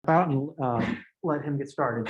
Out and let him get started.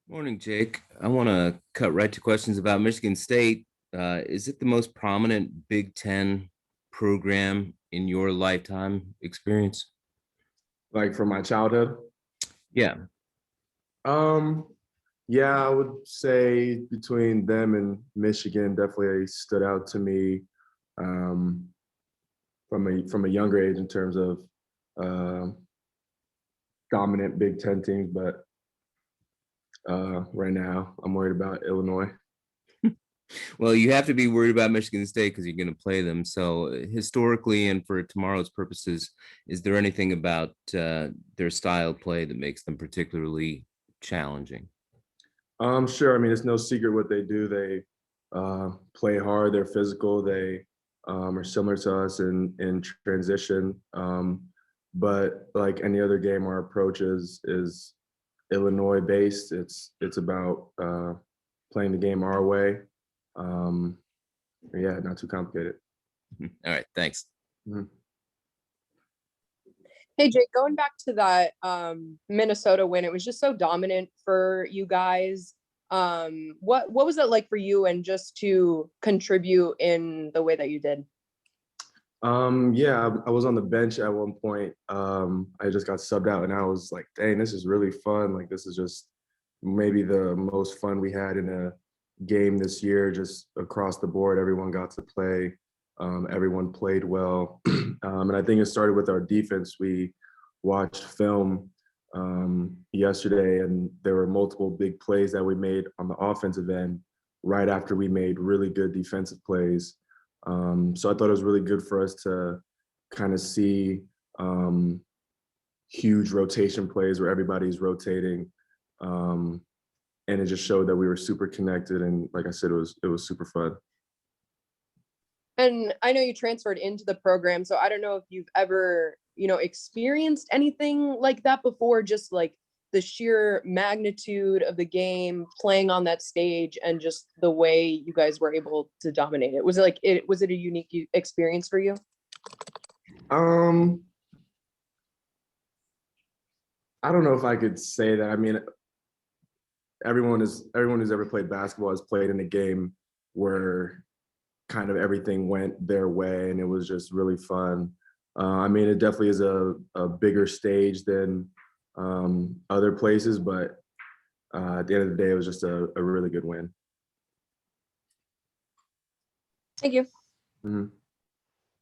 Morning, Jake. I want to cut right to questions about Michigan State. Is it the most prominent Big Ten program in your lifetime experience? Like from my childhood? Yeah. Yeah, I would say between them and Michigan definitely stood out to me from a younger age in terms of dominant Big Ten teams. But right now, I'm worried about Illinois. Well, you have to be worried about Michigan State because you're going to play them. So historically and for tomorrow's purposes, is there anything about their style of play that makes them particularly challenging? Sure. I mean, it's no secret what they do. They play hard. They're physical. They are similar to us in transition. But like any other game, our approach is Illinois based. It's about playing the game our way. Yeah, not too complicated. All right, thanks. Mm-hmm. Hey, Jake, going back to that Minnesota win, it was just so dominant for you guys. What was it like for you and just to contribute in the way that you did? Yeah, I was on the bench at one point. I just got subbed out and I was like, dang, this is really fun. Like, this is just maybe the most fun we had in a game this year, just across the board. Everyone got to play. Everyone played well. And I think it started with our defense. We watched film yesterday, and there were multiple big plays that we made on the offensive end right after we made really good defensive plays. So I thought it was really good for us to kind of see huge rotation plays where everybody's rotating. And it just showed that we were super connected. And like I said, it was super fun. And I know you transferred into the program, so I don't know if you've ever, experienced anything like that before, just like the sheer magnitude of the game, playing on that stage, and just the way you guys were able to dominate it. Was it a unique experience for you? I don't know if I could say that. I mean, everyone who's ever played basketball has played in a game where kind of everything went their way and it was just really fun. I mean, it definitely is a bigger stage than other places, but at the end of the day, it was just a really good win. Thank you. Mm-hmm.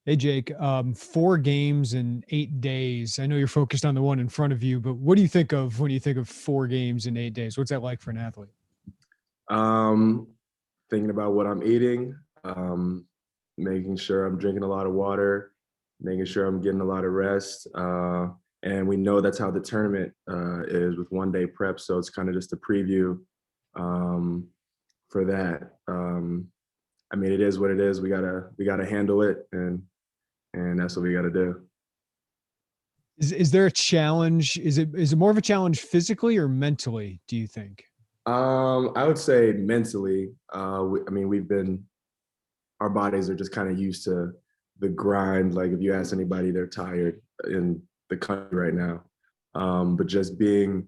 Hey, Jake, 4 games in 8 days. I know you're focused on the one in front of you, but what do you think of when you think of 4 games in 8 days? What's that like for an athlete? Thinking about what I'm eating, making sure I'm drinking a lot of water, making sure I'm getting a lot of rest. And we know that's how the tournament is with 1-day prep. So it's kind of just a preview for that. I mean, it is what it is. We gotta handle it, and that's what we gotta do. Is there a challenge? Is it more of a challenge physically or mentally, do you think? I would say mentally. I mean, our bodies are just kind of used to the grind. Like if you ask anybody, they're tired in the country right now. But just being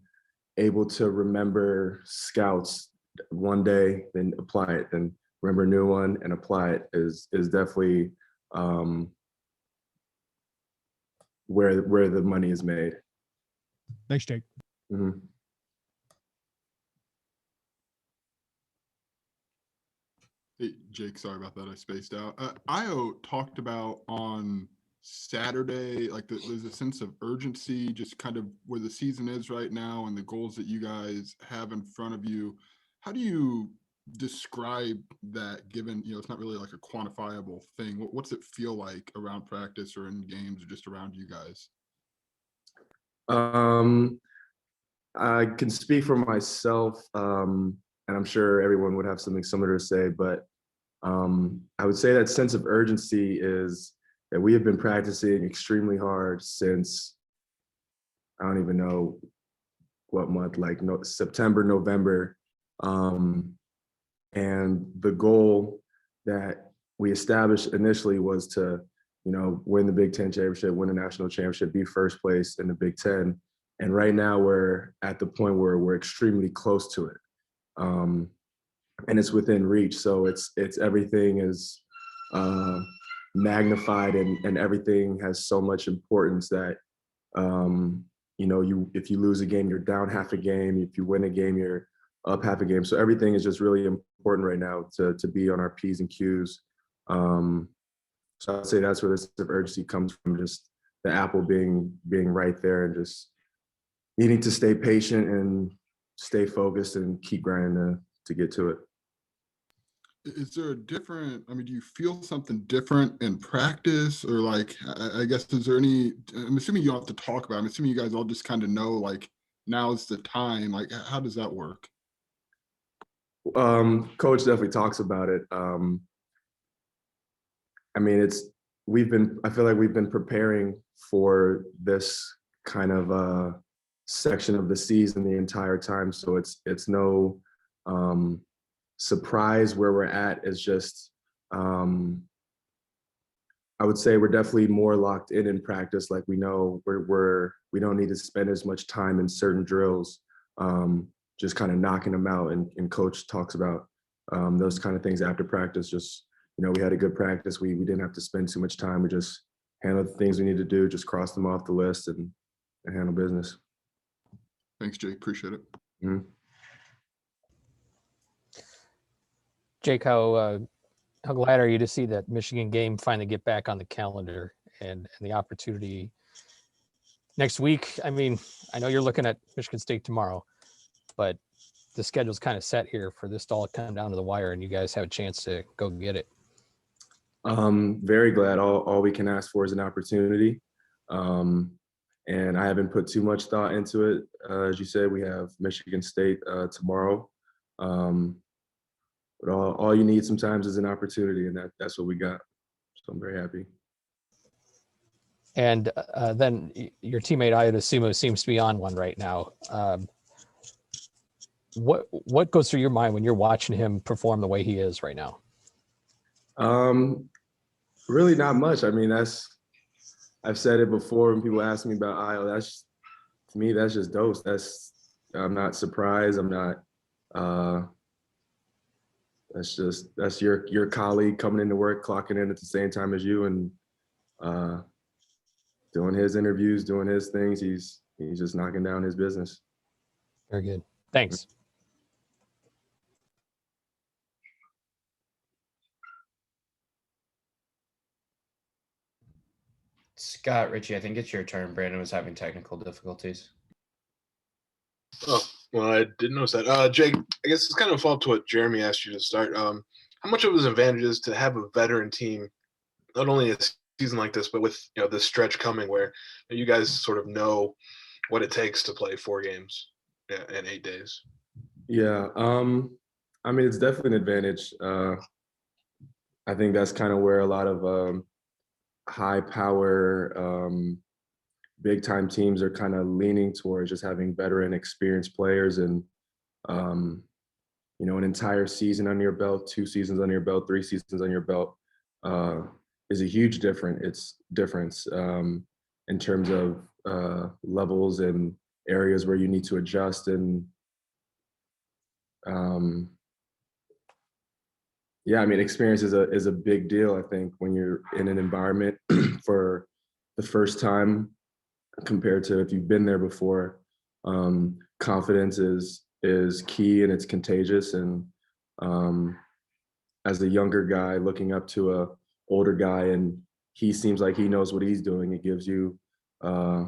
able to remember scouts one day, then apply it, then remember a new one and apply it is definitely where the money is made. Thanks, Jake. Mm-hmm. Hey, Jake, sorry about that. I spaced out. Io talked about on Saturday, like there's a sense of urgency, just kind of where the season is right now and the goals that you guys have in front of you. How do you describe that, given, it's not really like a quantifiable thing? What's it feel like around practice or in games or just around you guys? I can speak for myself, and I'm sure everyone would have something similar to say, but I would say that sense of urgency is that we have been practicing extremely hard since, I don't even know what month, like September, November. And the goal that we established initially was to, win the Big Ten championship, win a national championship, be first place in the Big Ten. And right now we're at the point where we're extremely close to it. And it's within reach. So it's everything is magnified, and everything has so much importance that, if you lose a game, you're down half a game. If you win a game, you're up half a game. So everything is just really important right now to be on our P's and Q's. So I'd say that's where this sense of urgency comes from, just the apple being right there, and just needing to stay patient and stay focused and keep grinding to get to it. Is there a different, I mean, do you feel something different in practice, or like, I guess, is there any, I'm assuming you don't have to talk about it. I'm assuming you guys all just kind of know, like, now's the time. Like, how does that work? Coach definitely talks about it. I mean, I feel like we've been preparing for this kind of section of the season the entire time. So it's no surprise where we're at. It's just, I would say we're definitely more locked in practice. Like, we know we don't need to spend as much time in certain drills, just kind of knocking them out. And coach talks about those kind of things after practice. Just, we had a good practice. We didn't have to spend too much time. We just handled the things we need to do, just cross them off the list and handle business. Thanks, Jake. Appreciate it. Mm-hmm. Jake, how glad are you to see that Michigan game finally get back on the calendar and the opportunity next week? I mean, I know you're looking at Michigan State tomorrow, but the schedule's kind of set here for this to all come down to the wire, and you guys have a chance to go get it. Very glad. All we can ask for is an opportunity. And I haven't put too much thought into it. As you said, we have Michigan State tomorrow. But all you need sometimes is an opportunity, and that's what we got. So I'm very happy. And then your teammate Ida Sumo seems to be on one right now. What goes through your mind when you're watching him perform the way he is right now? Really not much. I mean, I've said it before when people ask me about Io. To me, that's just dose. I'm not surprised. I'm not. That's your colleague coming into work, clocking in at the same time as you, and doing his interviews, doing his things. He's just knocking down his business. Very good. Thanks. Scott, Richie, I think it's your turn. Brandon was having technical difficulties. Oh, well, I didn't notice that. Jake, I guess it's kind of a follow-up to what Jeremy asked you to start. How much of his advantage is to have a veteran team, not only a season like this, but with this stretch coming where you guys sort of know what it takes to play 4 games in 8 days? Yeah, I mean, it's definitely an advantage. I think that's kind of where a lot of high power, big time teams are kind of leaning towards, just having veteran experienced players, and an entire season under your belt, 2 seasons under your belt, 3 seasons on your belt is a huge difference in terms of levels and areas where you need to adjust. And yeah, I mean, experience is a big deal, I think, when you're in an environment for the first time compared to if you've been there before. Confidence is key, and it's contagious. And as a younger guy looking up to a older guy, and he seems like he knows what he's doing, it gives you a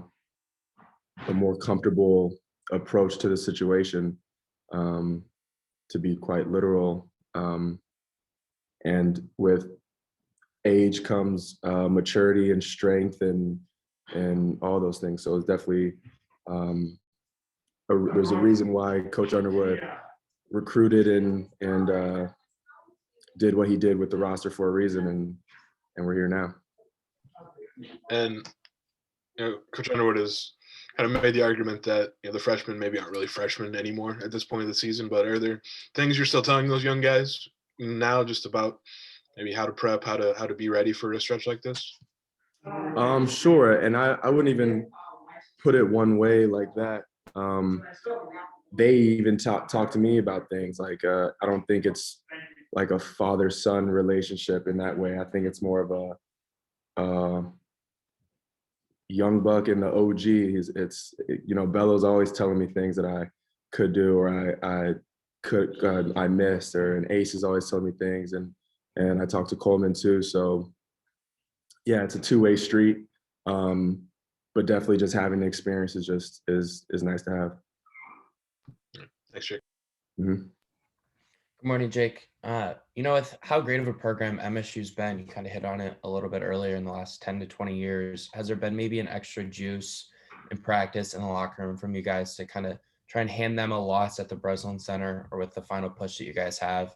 more comfortable approach to the situation, to be quite literal. And with age comes maturity and strength and all those things. So it's definitely there's a reason why Coach Underwood recruited and did what he did with the roster for a reason, and we're here now. And Coach Underwood kind of made the argument that the freshmen maybe aren't really freshmen anymore at this point of the season. But are there things you're still telling those young guys now, just about maybe how to prep, how to be ready for a stretch like this? Sure, and I wouldn't even put it one way like that. They even talk to me about things like I don't think it's like a father-son relationship in that way. I think it's more of a young buck and the OG. It's Bello's always telling me things that I could do or I missed, or an Ace is always telling me things, and I talk to Coleman too. So yeah, it's a two-way street. But definitely just having the experience is nice to have. Thanks, Jake. Mm-hmm. Good morning, Jake. With how great of a program MSU's been, you kind of hit on it a little bit earlier, in the last 10 to 20 years, has there been maybe an extra juice in practice in the locker room from you guys to kind of try and hand them a loss at the Breslin Center, or with the final push that you guys have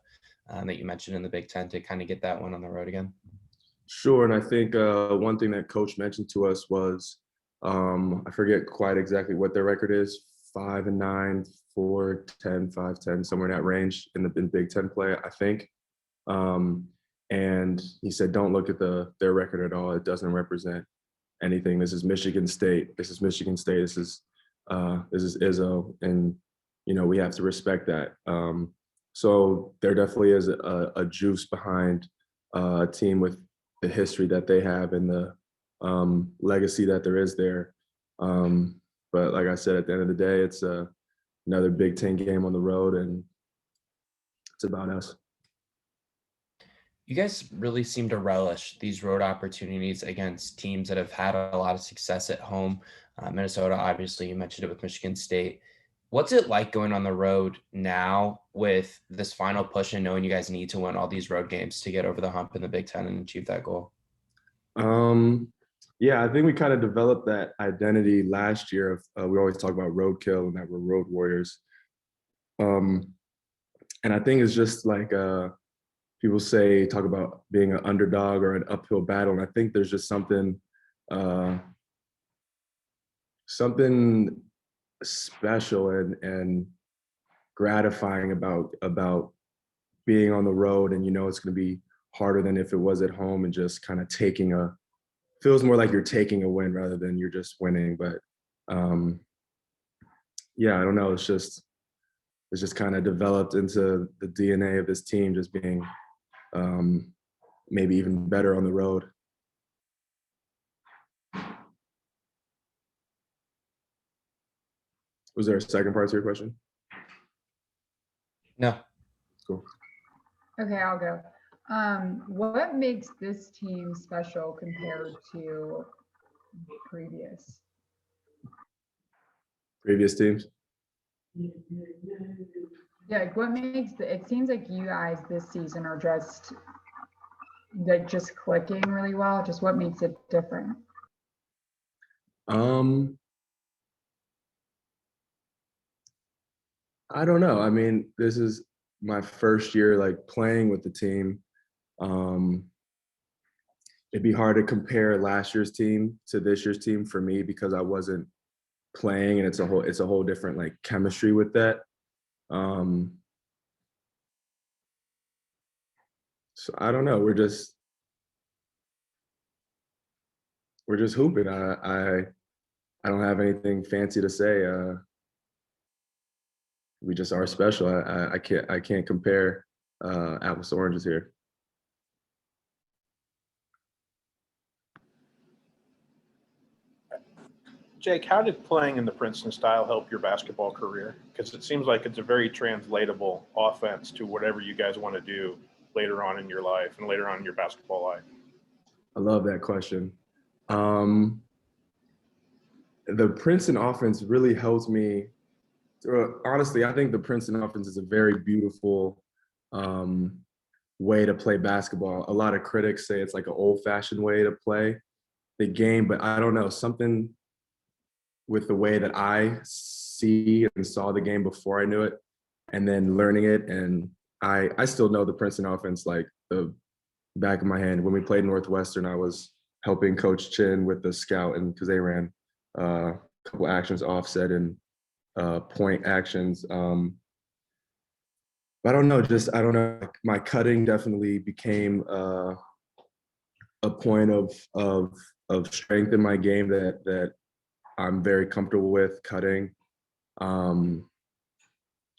that you mentioned in the Big Ten, to kind of get that one on the road again? Sure, and I think one thing that Coach mentioned to us was, I forget quite exactly what their record is, 5-9, 4-10, 5-10, somewhere in that range in Big Ten play, I think. And he said, don't look at their record at all. It doesn't represent anything. This is Michigan State. This is Michigan State. This is Izzo, and we have to respect that. So there definitely is a juice behind a team with the history that they have and the legacy that there is there. But like I said, at the end of the day, it's another Big Ten game on the road, and it's about us. You guys really seem to relish these road opportunities against teams that have had a lot of success at home. Minnesota, obviously, you mentioned it with Michigan State. What's it like going on the road now with this final push and knowing you guys need to win all these road games to get over the hump in the Big Ten and achieve that goal? Yeah, I think we kind of developed that identity last year of we always talk about roadkill and that we're road warriors. And I think it's just like people talk about being an underdog or an uphill battle. And I think there's just something special and gratifying about being on the road, and it's going to be harder than if it was at home, and just kind of feels more like you're taking a win rather than you're just winning. But yeah, I don't know. It's just kind of developed into the DNA of this team, just being maybe even better on the road. Was there a second part to your question? No. Cool. Okay, I'll go. What makes this team special compared to previous teams? Yeah, like what makes it seems like you guys this season are just clicking really well. Just what makes it different? I don't know. I mean, this is my first year like playing with the team. It'd be hard to compare last year's team to this year's team for me, because I wasn't playing, and it's a whole different like chemistry with that. So I don't know. We're just hooping. I don't have anything fancy to say. We just are special. I can't compare apples to oranges here. Jake, how did playing in the Princeton style help your basketball career? Because it seems like it's a very translatable offense to whatever you guys want to do later on in your life and later on in your basketball life. I love that question. The Princeton offense really helps me. Honestly, I think the Princeton offense is a very beautiful way to play basketball. A lot of critics say it's like an old-fashioned way to play the game, but I don't know, something with the way that I see and saw the game before I knew it, and then learning it. And I still know the Princeton offense like the back of my hand. When we played Northwestern, I was helping Coach Chin with the scout, and because they ran couple actions offset and point actions. I don't know, I don't know. My cutting definitely became a point of strength in my game that I'm very comfortable with cutting.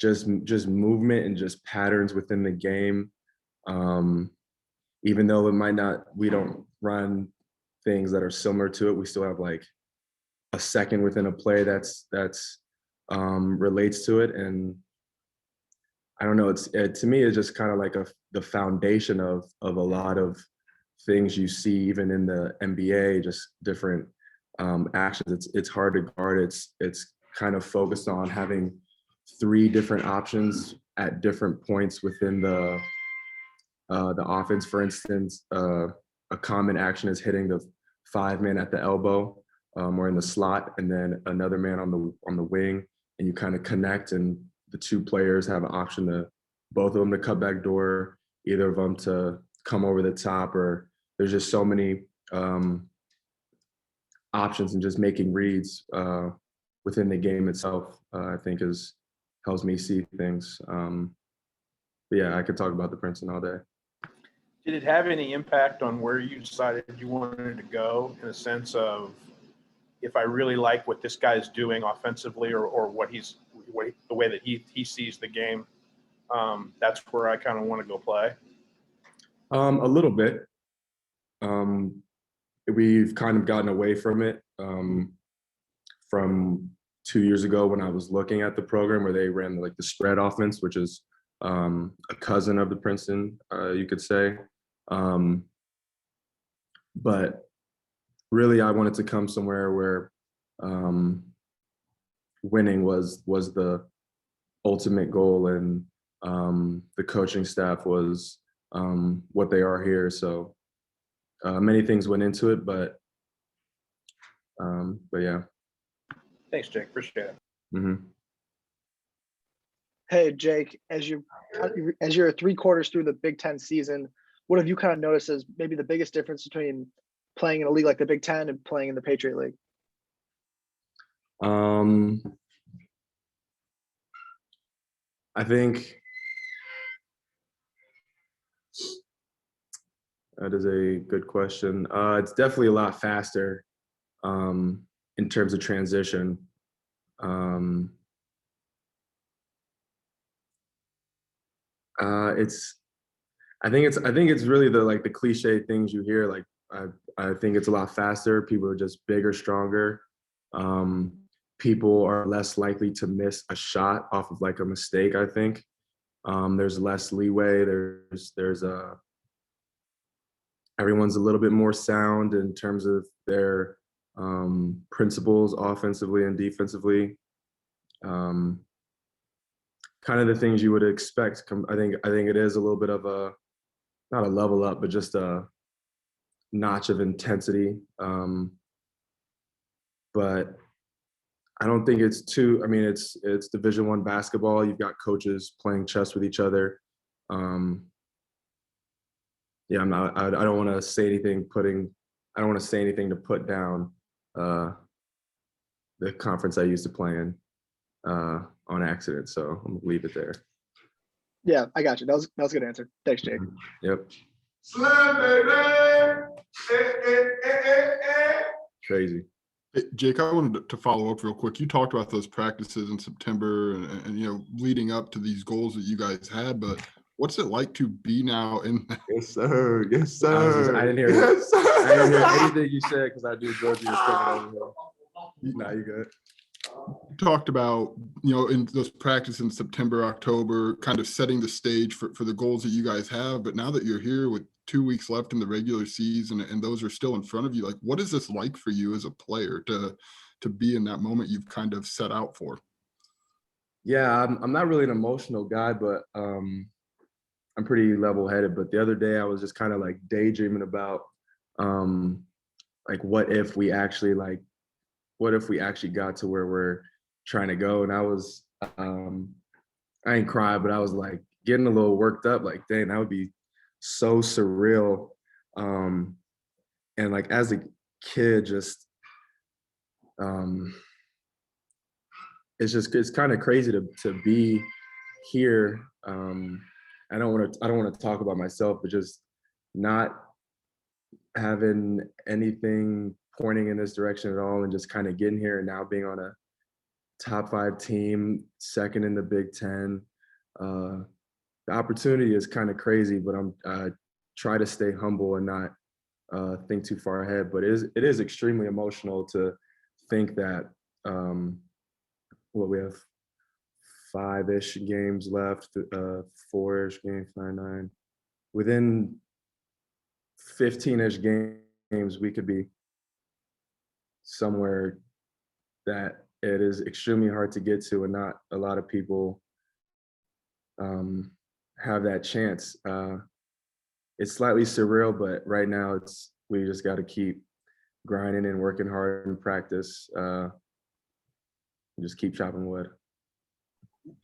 Just movement and just patterns within the game. Even though we don't run things that are similar to it, we still have like a second within a play that's relates to it. And I don't know, to me, it's just kind of like the foundation of a lot of things you see even in the NBA, just different actions. It's hard to guard. It's kind of focused on having 3 different options at different points within the offense. For instance, a common action is hitting the 5-man at the elbow or in the slot, and then another man on the wing, and you kind of connect, and the 2 players have an option to both of them to cut back door, either of them to come over the top, or there's just so many options, and just making reads within the game itself, I think helps me see things. But yeah, I could talk about the Princeton all day. Did it have any impact on where you decided you wanted to go, in a sense of, if I really like what this guy's doing offensively, or the way that he sees the game, that's where I kind of want to go play? A little bit. We've kind of gotten away from it from 2 years ago when I was looking at the program where they ran like the spread offense, which is a cousin of the Princeton, you could say. But really, I wanted to come somewhere where winning was the ultimate goal, and the coaching staff was what they are here. So many things went into it, but yeah. Thanks, Jake. Appreciate it. Mm-hmm. Hey, Jake, as you're 3/4 through the Big Ten season, what have you kind of noticed as maybe the biggest difference between playing in a league like the Big Ten and playing in the Patriot League? I think that is a good question. It's definitely a lot faster in terms of transition. I think it's really the cliche things you hear. Like I think it's a lot faster. People are just bigger, stronger. People are less likely to miss a shot off of like a mistake. I think there's less leeway. Everyone's a little bit more sound in terms of their principles, offensively and defensively. Kind of the things you would expect. I think it is a little bit of not a level up, but just a notch of intensity. But I don't think it's too. I mean, it's Division I basketball. You've got coaches playing chess with each other. Yeah, I don't want to say anything. I don't want to say anything to put down the conference I used to play in on accident. So I'm gonna leave it there. Yeah, I got you. That was a good answer. Thanks, Jake. Yep. Crazy. Hey, Jake, I wanted to follow up real quick. You talked about those practices in September and leading up to these goals that you guys had, but what's it like to be now in? Yes, sir. Yes, sir. I didn't hear. Yes, sir. I didn't hear anything you said because I do Georgia was coming over here. Nah, you good. You talked about, in those practices in September, October, kind of setting the stage for the goals that you guys have. But now that you're here with 2 weeks left in the regular season and those are still in front of you, like, what is this like for you as a player to be in that moment you've kind of set out for? Yeah, I'm not really an emotional guy, but I'm pretty level-headed. But the other day I was just kind of like daydreaming about like what if we actually got to where we're trying to go. And I was I ain't cry, but I was like getting a little worked up, like, dang, that would be so surreal. And like as a kid, just it's kind of crazy to be here. I don't want to talk about myself, but just not having anything pointing in this direction at all, and just kind of getting here and now being on a top 5 team, second in the Big Ten. The opportunity is kind of crazy, but I try to stay humble and not think too far ahead. But it is extremely emotional to think that we have 5-ish games left, 4-ish games, 9. Within 15-ish games, we could be somewhere that it is extremely hard to get to, and not a lot of people have that chance. It's slightly surreal, but right now we just got to keep grinding and working hard in practice. And just keep chopping wood.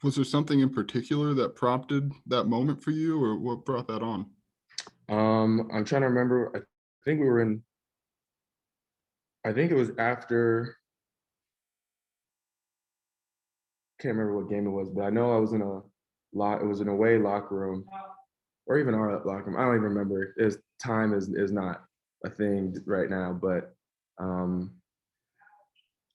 Was there something in particular that prompted that moment for you, or what brought that on? I'm trying to remember. I think it was after, can't remember what game it was, but I know I was in it was an away locker room, or even our locker room. I don't even remember. Time is not a thing right now, but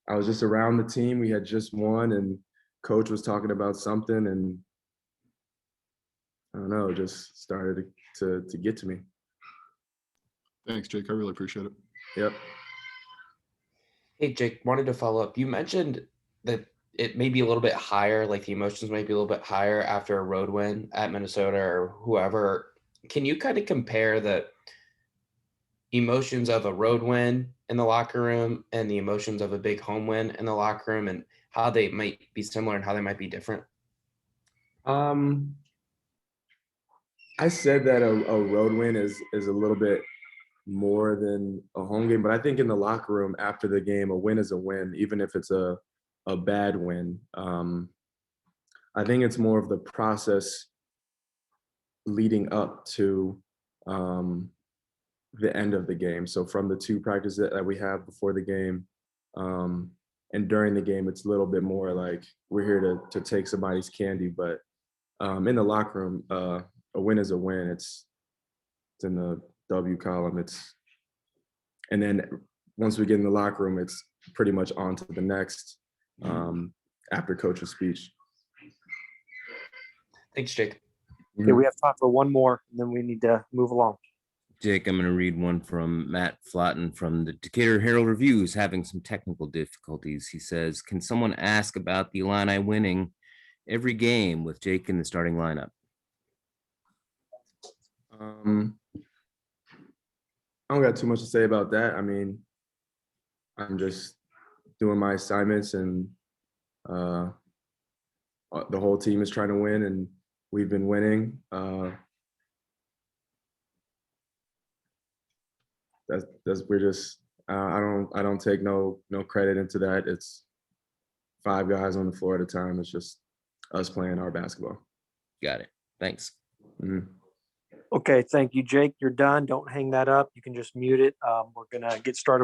I was just around the team. We had just won, and coach was talking about something, and I don't know, it just started to get to me. Thanks, Jake. I really appreciate it. Yep. Hey, Jake, wanted to follow up. You mentioned that it may be a little bit higher, like the emotions might be a little bit higher after a road win at Minnesota or whoever. Can you kind of compare the emotions of a road win in the locker room and the emotions of a big home win in the locker room, and how they might be similar and how they might be different? I said that a road win is a little bit more than a home game, but I think in the locker room after the game, a win is a win, even if it's a bad win. I think it's more of the process leading up to the end of the game. So from the 2 practices that we have before the game and during the game, it's a little bit more like we're here to take somebody's candy. But in the locker room, a win is a win. It's in the W column. And then once we get in the locker room, it's pretty much on to the next after coach's speech. Thanks, Jake. Okay, we have time for one more, and then we need to move along. Jake, I'm going to read one from Matt Flotten from the Decatur Herald Review, who's having some technical difficulties. He says, can someone ask about the Illini winning every game with Jake in the starting lineup? I don't got too much to say about that. I mean, I'm just doing my assignments, and the whole team is trying to win, and we've been winning. We're just I don't take no credit into that. It's 5 guys on the floor at a time. It's just us playing our basketball. Got it. Thanks. Mm-hmm. Okay, thank you, Jake. You're done. Don't hang that up. You can just mute it. We're going to get started with